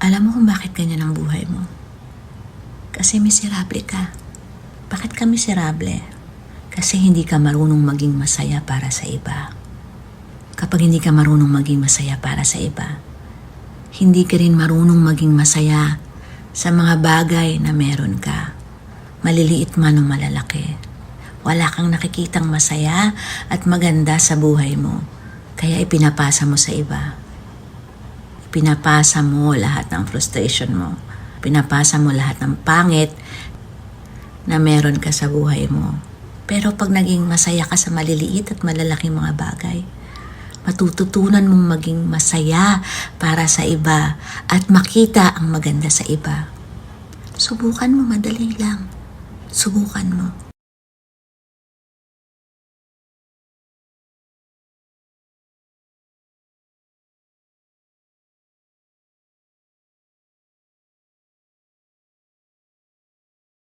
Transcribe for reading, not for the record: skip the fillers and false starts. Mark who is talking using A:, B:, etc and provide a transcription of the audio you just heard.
A: Alam mo kung bakit ganyan ang buhay mo? Kasi miserable ka. Bakit ka miserable? Kasi hindi ka marunong maging masaya para sa iba. Kapag hindi ka marunong maging masaya para sa iba, hindi ka rin marunong maging masaya sa mga bagay na meron ka. Maliliit man o malalaki. Wala kang nakikitang masaya at maganda sa buhay mo. Kaya ipinapasa mo sa iba. Pinapasa mo lahat ng frustration mo. Pinapasa mo lahat ng pangit na meron ka sa buhay mo. Pero pag naging masaya ka sa maliliit at malalaking mga bagay, matututunan mong maging masaya para sa iba at makita ang maganda sa iba. Subukan mo, madali lang. Subukan mo.